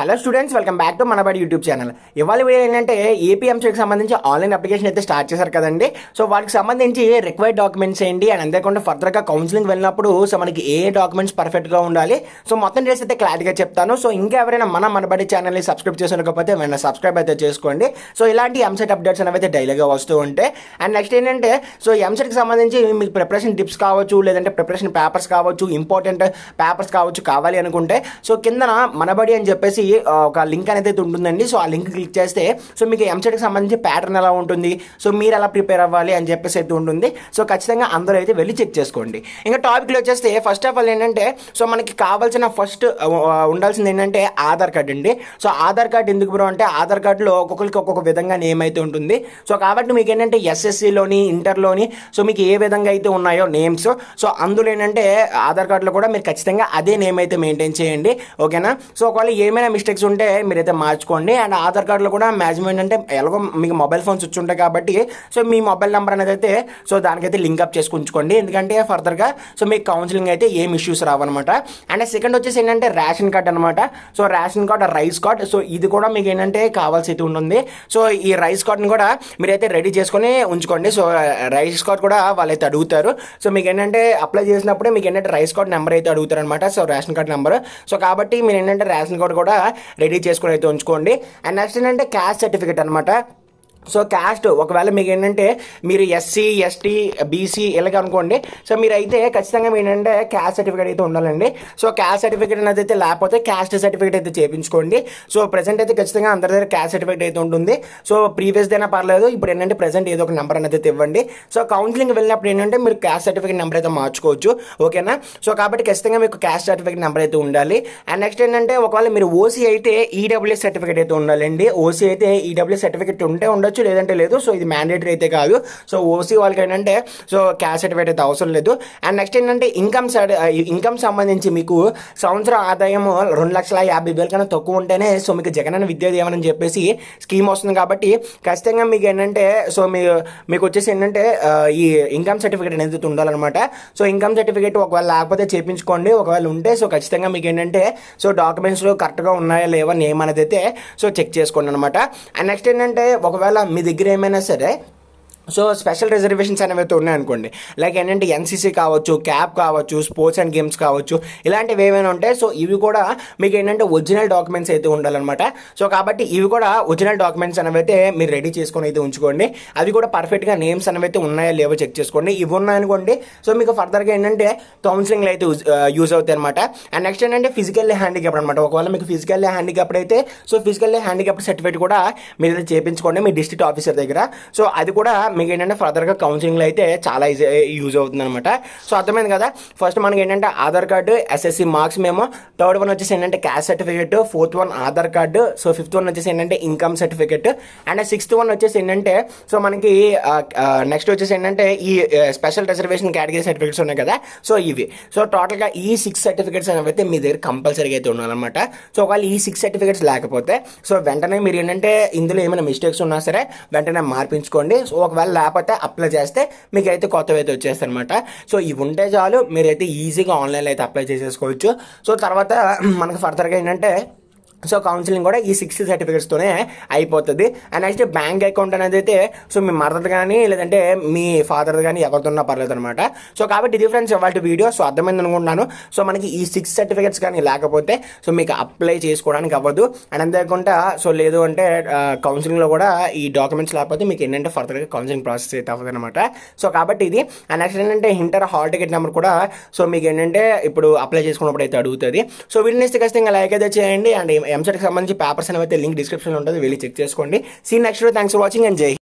Hello students, welcome back to Manabadi YouTube channel. ఇవాళ video ఏంటంటే AP ఎంసెట్కి సంబంధించి online application అయితే స్టార్ట్ చేశారు కదండి. సో వాటికి సంబంధించి రిక్వైర్డ్ డాక్యుమెంట్స్ ఏంటి అండ్ అంతేకాకుండా ఫర్దర్గా కౌన్సిలింగ్ వెళ్ళినప్పుడు సో మనకి ఏ డాక్యుమెంట్స్ పర్ఫెక్ట్గా ఉండాలి, సో మొత్తం చేసి అయితే క్లారిటీగా చెప్తాను. సో ఇంకా ఎవరైనా మనబడి ఛానల్ని సబ్స్క్రైబ్ చేసుకోకపోతే వెంటనే సబ్స్క్రైబ్ అయితే చేసుకోండి. సో ఇలాంటి ఎంసెట్ అప్డేట్స్ అనేవి అయితే డైలీగా వస్తూ ఉంటాయి. అండ్ నెక్స్ట్ ఏంటంటే సో ఎంసెట్కి సంబంధించి మీకు ప్రిపరేషన్ టిప్స్ కావచ్చు, లేదంటే ప్రిపరేషన్ పేపర్స్ కావచ్చు, ఇంపార్టెంట్ పేపర్స్ కావచ్చు కావాలి అనుకుంటే సో కిందన మనబడి అని చెప్పేసి ఒక లింక్ అనేది ఉంటుందండి. సో ఆ లింక్ క్లిక్ చేస్తే సో మీకు ఎంసెట్కి సంబంధించి ప్యాటర్న్ ఎలా ఉంటుంది, సో మీరు ఎలా ప్రిపేర్ అవ్వాలి అని చెప్పేసి అయితే ఉంటుంది. సో ఖచ్చితంగా అందరూ అయితే వెళ్ళి చెక్ చేసుకోండి. ఇంకా టాపిక్లో వచ్చేస్తే ఫస్ట్ ఆఫ్ ఆల్ ఏంటంటే సో మనకి కావాల్సిన ఫస్ట్ ఉండాల్సింది ఏంటంటే ఆధార్ కార్డ్ అండి. సో ఆధార్ కార్డ్ ఎందుకు బ్రో అంటే ఆధార్ కార్డులో ఒక్కొక్కరికి ఒక్కొక్క విధంగా నేమ్ అయితే ఉంటుంది. సో కాబట్టి మీకు ఏంటంటే ఎస్ఎస్సిలోని ఇంటర్లోని సో మీకు ఏ విధంగా అయితే ఉన్నాయో నేమ్స్, సో అందులో ఏంటంటే ఆధార్ కార్డులో కూడా మీరు ఖచ్చితంగా అదే నేమ్ అయితే మెయింటైన్ చేయండి, ఓకేనా. సో ఒకవేళ ఏమైనా మిస్టేక్స్ ఉంటే మీరైతే మార్చుకోండి. అండ్ ఆధార్ కార్డులో కూడా మ్యాక్సిమం ఏంటంటే ఎలాగో మీకు మొబైల్ ఫోన్స్ వచ్చి ఉంటాయి కాబట్టి సో మీ మొబైల్ నెంబర్ అనేది అయితే సో దానికైతే లింక్అప్ చేసి ఉంచుకోండి, ఎందుకంటే ఫర్దర్గా సో మీకు కౌన్సిలింగ్ అయితే ఏం ఇష్యూస్ రావన్నమాట. అండ్ సెకండ్ వచ్చేసి ఏంటంటే రేషన్ కార్డ్ అనమాట. So ration card, rice card, so ఇది కూడా మీకు ఏంటంటే కావాల్సి అయితే ఉంటుంది. సో ఈ రైస్ కార్డ్ని కూడా మీరైతే రెడీ చేసుకొని ఉంచుకోండి. సో రైస్ కార్డ్ కూడా వాళ్ళైతే అడుగుతారు. సో మీకు ఏంటంటే అప్లై చేసినప్పుడే మీకు ఏంటంటే రైస్ కార్డ్ నెంబర్ అయితే అడుగుతారు అనమాట. So ration card number. So కాబట్టి మీరు ఏంటంటే రేషన్ కార్డ్ కూడా రెడీ చేసుకొని అయితే ఉంచుకోండి. అండ్ నెక్స్ట్ ఏంటంటే క్యాస్ట్ సర్టిఫికేట్ అనమాట. సో క్యాస్ట్ ఒకవేళ మీకు ఏంటంటే మీరు ఎస్సీ, ఎస్టీ, బీసీ ఇలాగ అనుకోండి. సో మీరైతే ఖచ్చితంగా మీరు ఏంటంటే క్యాస్ట్ సర్టిఫికేట్ అయితే ఉండాలండి. సో క్యాస్ట్ సర్టిఫికేట్ అనేది అయితే లేకపోతే క్యాస్ట్ సర్టిఫికేట్ అయితే చేయించుకోండి. సో ప్రెసెంట్ అయితే ఖచ్చితంగా అందరి దగ్గర క్యాస్ట్ సర్టిఫికేట్ అయితే ఉంటుంది. సో ప్రీవియస్ అయినా పర్లేదు, ఇప్పుడు ఏంటంటే ప్రెసెంట్ ఏదో ఒక నెంబర్ అనేది అయితే ఇవ్వండి. సో కౌన్సిలింగ్ వెళ్ళినప్పుడు ఏంటంటే మీరు క్యాస్ట్ సర్టిఫికేట్ నెంబర్ అయితే మార్చుకోవచ్చు, ఓకేనా. సో కాబట్టి ఖచ్చితంగా మీకు క్యాస్ట్ సర్టిఫికేట్ నెంబర్ అయితే ఉండాలి. అండ్ నెక్స్ట్ ఏంటంటే ఒకవేళ మీరు ఓసీ అయితే ఈడబ్ల్యూఎస్ సర్టిఫికేట్ అయితే ఉండాలండి. ఓసీ అయితే ఈడబ్ల్యూఎస్ సర్టిఫికేట్ ఉంటే ఉండొచ్చు, లేదంటే లేదు. సో ఇది మ్యాండేటరీ అయితే కాదు. సో ఓసీ వాళ్ళకి ఏంటంటే సో క్యాస్ట్ సర్టిఫికేట్ అయితే అవసరం లేదు. అండ్ నెక్స్ట్ ఏంటంటే ఇన్కమ్ సంబంధించి మీకు సంవత్సరం ఆదాయం 2,50,000 కన్నా తక్కువ ఉంటేనే సో మీకు జగనన్న విద్యా దీవెన అని చెప్పేసి స్కీమ్ వస్తుంది. కాబట్టి ఖచ్చితంగా మీకు ఏంటంటే సో మీకు వచ్చేసి ఏంటంటే ఈ ఇన్కమ్ సర్టిఫికేట్ అనేది ఉండాలన్నమాట. సో ఇన్కమ్ సర్టిఫికేట్ ఒకవేళ లేకపోతే చేయించుకోండి, ఒకవేళ ఉంటే సో ఖచ్చితంగా మీకు ఏంటంటే సో డాక్యుమెంట్స్లో కరెక్ట్గా ఉన్నాయా లేవా నేమ్ అనేది అయితే సో చెక్ చేసుకోండి అనమాట. అండ్ నెక్స్ట్ ఏంటంటే ఒకవేళ మీ దగ్గర ఏమైనా సరే సో స్పెషల్ రిజర్వేషన్స్ అనేవి అయితే ఉన్నాయనుకోండి, లైక్ ఏంటంటే ఎన్సీసీ కావచ్చు, క్యాప్ కావచ్చు, స్పోర్ట్స్ అండ్ గేమ్స్ కావచ్చు, ఇలాంటివి ఏమైనా ఉంటాయి. సో ఇవి కూడా మీకు ఏంటంటే ఒరిజినల్ డాక్యుమెంట్స్ అయితే ఉండాలన్నమాట. సో కాబట్టి ఇవి కూడా ఒరిజినల్ డాక్యుమెంట్స్ అనేవి అయితే మీరు రెడీ చేసుకొని అయితే ఉంచుకోండి. అవి కూడా పర్ఫెక్ట్గా నేమ్స్ అనేవి అయితే ఉన్నాయా లేవో చెక్ చేసుకోండి. ఇవి ఉన్నాయనుకోండి సో మీకు ఫర్దర్గా ఏంటంటే కౌన్సిలింగ్లో అయితే యూజ్ అవుతాయి అనమాట. అండ్ నెక్స్ట్ ఏంటంటే ఫిజికల్లీ హ్యాండిక్యాప్డ్ అనమాట. ఒకవేళ మీకు ఫిజికల్లీ హ్యాండిక్యాప్డ్ అయితే సో ఫిజికల్లీ హ్యాండిక్యాప్డ్ సర్టిఫికేట్ కూడా మీరు అయితే చేయించుకోండి మీ డిస్ట్రిక్ట్ ఆఫీసర్ దగ్గర. సో అది కూడా మీకు ఏంటంటే ఫర్దర్గా కౌన్సిలింగ్లో అయితే చాలా ఈజీ యూజ్ అవుతుంది అనమాట. సో అర్థమైంది కదా. ఫస్ట్ మనకి ఏంటంటే ఆధార్ కార్డు, ఎస్ఎస్సి మార్క్స్ మేము, థర్డ్ వన్ వచ్చేసి ఏంటంటే caste certificate, fourth one Aadhaar card, so fifth one వచ్చేసి ఏంటంటే income certificate, and sixth one వచ్చేసి ఏంటంటే సో మనకి నెక్స్ట్ వచ్చేసి ఏంటంటే ఈ స్పెషల్ రిజర్వేషన్ కేటగిరీ సర్టిఫికేట్స్ ఉన్నాయి కదా, సో ఇవి. సో టోటల్గా ఈ 6 సర్టిఫికేట్స్ అనేవి అయితే మీ దగ్గర కంపల్సరీగా అయితే ఉండాలన్నమాట. సో ఒకవేళ ఈ 6 సర్టిఫికేట్స్ లేకపోతే సో వెంటనే మీరు ఏంటంటే ఇందులో ఏమైనా మిస్టేక్స్ ఉన్నా సరే వెంటనే మార్పించుకోండి. సో ఒకవేళ లేకపోతే అప్లై చేస్తే మీకు అయితే కొత్తవి అయితే వచ్చేస్తాయి అనమాట. సో ఇవి ఉంటే చాలు, మీరైతే ఈజీగా ఆన్లైన్లో అయితే అప్లై చేసేసుకోవచ్చు. సో తర్వాత మనకు ఫర్దర్గా ఏంటంటే సో కౌన్సిలింగ్ కూడా ఈ 6 సర్టిఫికేట్స్తోనే అయిపోతుంది. అండ్ నెక్స్ట్ బ్యాంక్ అకౌంట్ అనేది అయితే సో మీ మదర్ కానీ లేదంటే మీ ఫాదర్ కానీ ఎవరితో ఉన్నా పర్లేదు అనమాట. సో కాబట్టి డిఫరెన్స్ ఇవాళ వీడియో సో అర్థమైంది అనుకుంటున్నాను. సో మనకి ఈ 6 సర్టిఫికేట్స్ కానీ లేకపోతే సో మీకు అప్లై చేసుకోవడానికి అవ్వదు. అండ్ అంతేకాకుండా సో లేదు అంటే కౌన్సిలింగ్లో కూడా ఈ డాక్యుమెంట్స్ లేకపోతే మీకు ఏంటంటే ఫర్దర్గా కౌన్సిలింగ్ ప్రాసెస్ అయితే అవ్వదు అనమాట. సో కాబట్టి ఇది. అండ్ నెక్స్ట్ ఏంటంటే ఇంటర్ హాల్ టికెట్ నెంబర్ కూడా సో మీకు ఏంటంటే ఇప్పుడు అప్లై చేసుకున్నప్పుడు అయితే అడుగుతుంది. సో వీటిని ఖచ్చితంగా లైక్ అయితే చేయండి. అండ్ ఎంసెట్కి సంబంధించి పేపర్స్ అనేవి అయితే లింక్ డిస్క్రిప్షన్లో ఉంటుంది, వెళ్ళి చెక్ చేసుకోండి. See next. Thanks for watching and జై.